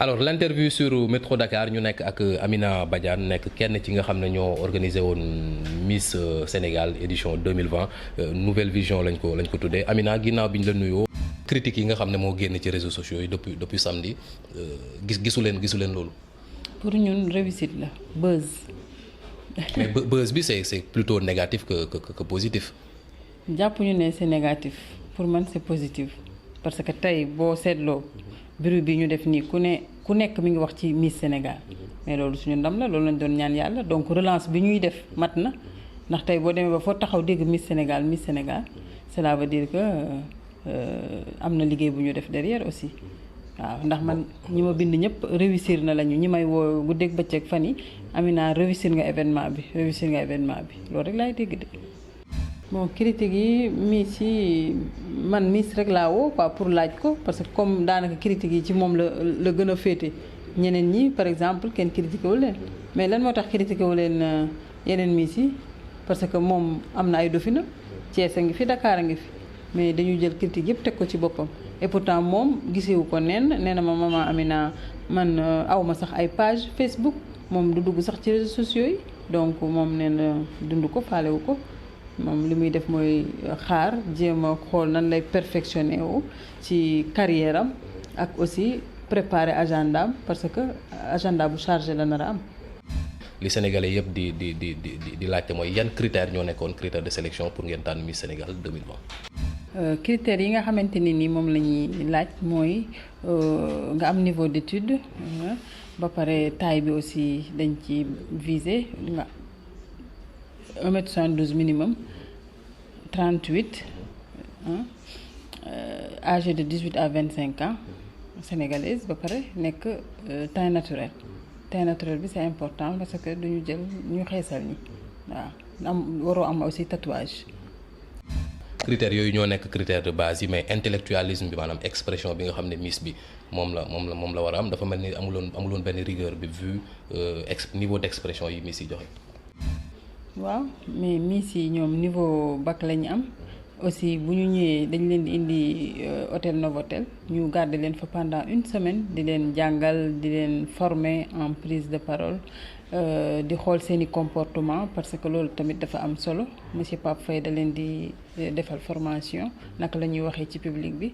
alors l'interview sur Métro Dakar ñu nekk ak Amina Badiane nekk kenn ci nga xam ne ñoo organisé woon Miss Sénégal édition 2020 nouvelle vision lañ ko tuddee. Amina ginnaaw bi ñu la nuyoo. critiques yi nga xam ne moo génn ci réseaux sociaux yi depuis samedi gisu leen loolu. pour ñun réussite la buzz. mais buzz bi c'est plutôt négatif que positif. jàpp ñu ne c'est négatif pour man c'est positif parce que tey boo seetloo bureau bi ñu def nii ku nekk mi ngi wax ci Miss Sénégal mais loolu suñu ndam la loolu lañ doon ñaan yàlla donc relance bi ñuy def mat na ndax tey boo demee ba foo taxaw dégg Miss Sénégal cela veut dire que am na liggéey bu ñu def derrière aussi waaw ndax man ñi ma bind ñëpp réussir na lañu ñi may woo guddeeg bëccëg fan yi Amina réussir nga événement bi loolu rek laay dégg de. bon critique yi Miss yi man Miss rek laa woo quoi pour laaj ko parce que comme daanaka critique yi ci moom la gën a féete ñeneen ñi par exemple kenn critiqué wu leen mais lan moo tax critiqué wu leen yeneen Miss yi parce que moom am na ay dofina Thiès a ngi fi Dakar a ngi fi mais dañu jël critique yëpp teg ko ci boppam et pourtant moom gisewu ko nee na ma maman Amina man awma sax ay page Facebook moom du dugg sax ci réseaux sociaux yi donc moom nee na dund ko faalewu ko moom li muy def mooy xaar jéem a xool nan lay perfectionné wu ci carrière am ak aussi préparer agenda am parce que agenda bu chargé la nar a am. li Sénégalais yëpp di laajte mooy yan critères ñoo nekkoon critères de sélection pour ngeen tànn Miss Sénégal 2020. critères yi nga xamante ne ni moom la ñuy laaj mooy nga am niveau d'étude ba pare taille bi aussi dañ ci viser nga 1m72 minimum 38 âgé de 18 à 25 ans sénégalaise ba pare nekk teint naturel bi c'est important parce que duñu jël ñu xeesal ñi waaw waroo am aussi tatouage. critères yooyu ñoo nekk critère de base yi mais intellectualisme bi maanaam expression bi nga xam ne Miss bi moom la war a am dafa mel ni amuloon benn rigueur bi vu niveau d'expression yi Miss yi joxe. waaw mais Miss yi ñoom niveau bac la ñu am aussi bu ñu ñëwee dañ leen di indi hôtel Novotel ñu garder leen fa pendant une semaine di leen jàngal di leen former en prise de parole di xool seeni comportement parce que loolu tamit dafa am solo monsieur Pape Faye da leen di defal formation naka la ñuy waxee ci public bi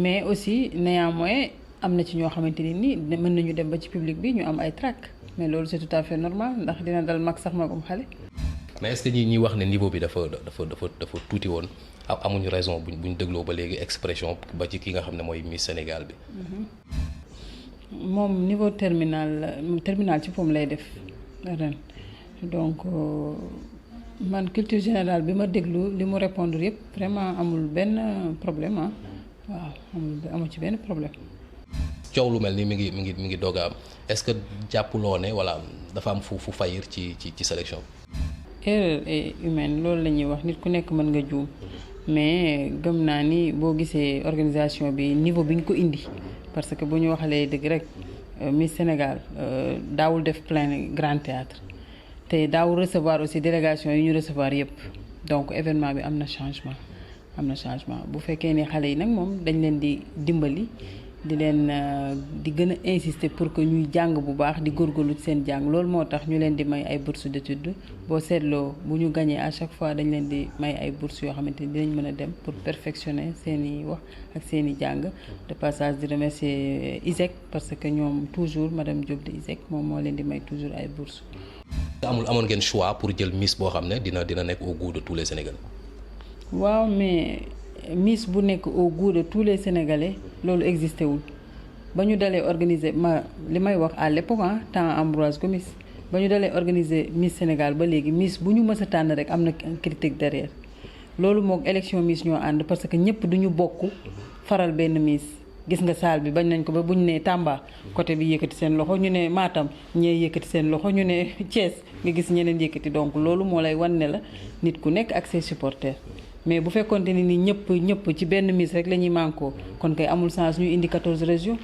mais aussi néanmoins am na ci ñoo xamante ni mën nañu dem ba ci public bi ñu am ay trac mais loolu c'est tout à fait normal ndax dina dal mag sax magum xale. mais est-ce que ñi wax ne niveau bi dafa tuuti woon amuñu raison buñ dégloo ba léegi expression ba ci ki nga xam ne mooy Miss Sénégal bi. moom niveau terminal ci moom lay def ren donc man culture générale bi ma déglu li mu répondre yëpp vraiment amul benn problème waaw amul ci benn problème. coow lu mel ni mi ngi doog a am est-ce que jàppuloo ne walla dafa am fu fayir ci sélection bi. erreur est humaine loolu la ñuy wax nit ku nekk mën nga juum mais gëm naa ni boo gisee organisation bi niveau bi ñu ko indi parce que bu ñu waxalee dëgg rek Miss Sénégal daawul def plein grand théâtre te daawul recevoir aussi délégation yi ñu recevoir yépp donc événement bi am na changement bu fekkee ne xale yi nag moom dañ leen di dimbali di leen di gën a insister pour que ñuy jàng bu baax di góorgóorlu ci seen jàng loolu moo tax ñu leen di may ay bourses d'études boo seetloo bu ñu gagné à chaque fois dañ leen di may ay bourses yoo xamante ni dinañ mën a dem pour perfectionner seen i wax ak seen i jàng de passage di remercier ISEC parce que ñoom toujours madame Diop de ISEC moom moo leen di may toujours ay bourses. amoon ngeen choix pour jël Miss boo xam ne dina nekk au goût de tous les Sénégalais. waaw mais Miss bu nekk au goût de tous les Sénégalais loolu existé wul ba ñu dalee organiser li may wax à l'époque temps Ambroise Gomis ba ñu dalee organiser Miss Sénégal ba léegi Miss bu ñu mës a tànn rek am na critique derrière loolu moog élection Miss ñoo ànd parce que ñëpp duñu bokk faral benn Miss gis nga salle bi bañ nañ ko ba buñ ne Tamba côté bi yëkkati seen loxo ñu ne Matam ñee yëkkati seen loxo ñu ne Thiès nga gis ñeneen yëkkati donc loolu moo lay wan ne la nit ku nekk ak ses supporters mais bu fekkonte ni ñëpp ci benn Miss rek la ñuy mànkoo kon kay amul sens ñu indi 14 régions.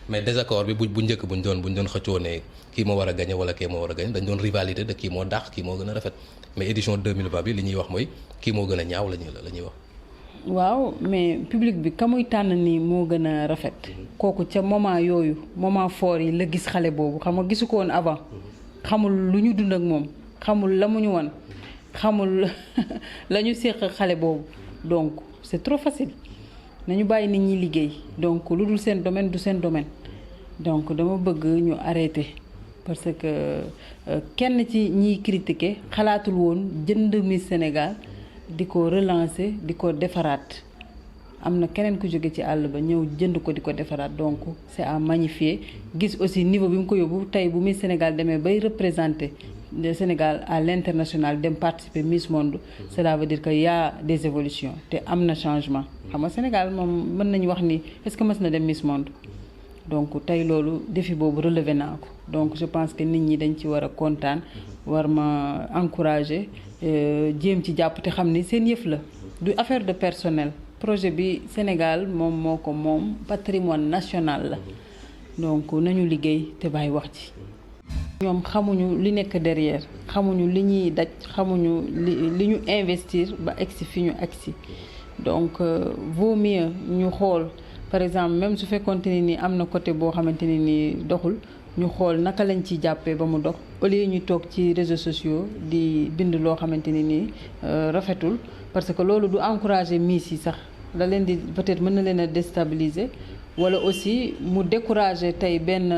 mais désaccord bi bu njëkk buñ doon xëccoo ne kii moo war a gagné wala kii moo war a gagné dañ doon rivalité de kii moo dàq kii moo gën a rafet mais édition 2020 bi li ñuy wax mooy kii moo gën a ñaaw la ñuy wax. waaw mais public bi ka muy tànn nii moo gën a rafet kooku ca moment yooyu moment fort yi la gis xale boobu xam nga gisu ko woon avant xamul lu ñu dund ak moom xamul la mu ñu wan xamul la ñu séq xale boobu donc c'est trop facile nañu bàyyi nit ñi liggéey donc lu dul seen domaine du seen domaine donc dama bëgg ñu arrêter parce que kenn ci ñiy critiquer xalaatul woon jënd Miss Sénégal di ko relancer di ko defaraat am na keneen ku jóge ci àll ba ñëw jënd ko di ko defaraat donc c'est à magnifier gis aussi niveau bi mu ko yóbbu tey bu Miss Sénégal demee bay représenter le Sénégal à l'international dem participer Miss Monde cela veut dire que y a des évolutions te am na changement xam nga Sénégal moom mën nañu wax ni est-ce que mës na dem Miss Monde donc tey loolu défi boobu relevé naa ko donc je pense que nit ñi dañ ci war a kontaan war ma encourager jéem ci jàpp te xam ni seen yëf la du affaire de personnel projet bi Sénégal moom moo ko moom patrimoine national la donc nañu liggéey te bàyyi wax ci ñoom xamuñu li nekk derrière xamuñu li ñuy daj xamuñu li ñu investir ba egsi fi ñu egsi donc vaut mieux ñu xool par exemple même su fekkoonte ne ni am na côté boo xamante ne ni doxul ñu xool naka lañ ciy jàppee ba mu dox au lieu ñu toog ci réseaux sociaux di bind loo xamante ne ni rafetul parce que loolu du encourager miss yi sax da leen di peut-être mën na leen a déstabiliser wala aussi mu décourager tey benn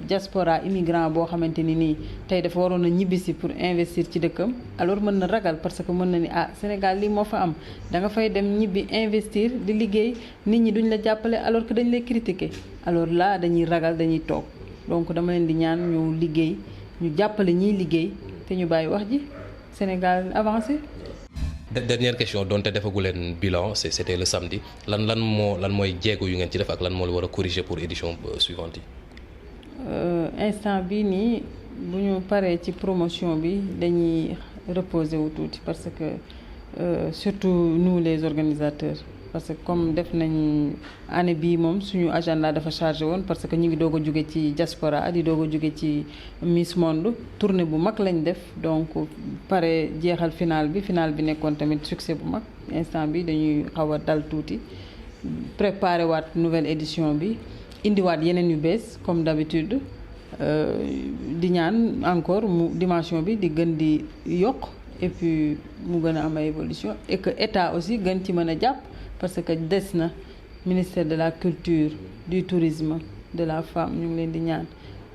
diaspora immigrant boo xamante ni nii tey dafa waroon a ñibbisi pour investir ci dëkkam alors mën na ragal parce que mën na ni ah Sénégal lii moo fa am da nga fay dem ñibbi investir di liggéey nit ñi duñ la jàppale alors que dañ lay critiquer alors là dañuy ragal dañuy toog donc dama leen di ñaan ñu liggéey ñu jàppale ñiy liggéey te ñu bàyyi wax ji Sénégal avancé. Dernière question donte defagu leen bilan c'était le samedi lan mooy jéego yu ngeen ci def ak lan moo la war a corriger pour édition suivante yi. instant bi nii bu ñu paree ci promotion bi dañuy reposer wu tuuti parce que surtout nous les organisateurs parce que comme def nañ année bii moom suñu agenda dafa chargé woon parce que ñu ngi doog a jóge ci diaspora di doog a jóge ci Miss Monde tournée bu mag lañ def donc pare jeexal final bi nekkoon tamit succès bu mag instant bi dañuy xaw a dal tuuti préparer waat nouvelle édition bi indiwaat yeneen yu bees comme d'habitude di ñaan encore mu dimension bi di gën di yokk et puis mu gën a am ay évolution et que état aussi gën ci mën a jàpp parce que des na ministère de la culture du tourisme de la femme ñu ngi leen di ñaan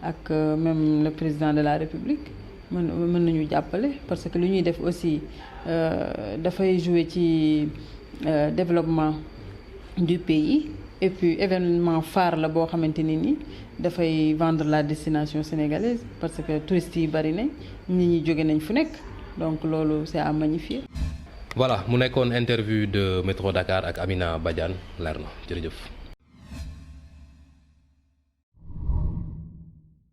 ak même le président de la république mën nañu jàppale parce que lu ñuy def aussi dafay jouer ci développement du pays et puis événement phare la boo xamante ni nii dafay vendre la destination sénégalaise parce que touristes yi bari nañ nit ñi jóge nañ fu nekk donc loolu c'est à magnifier. Voilà mu nekkoon interview de Métro Dakar ak Amina Badiane leer na jërëjëf.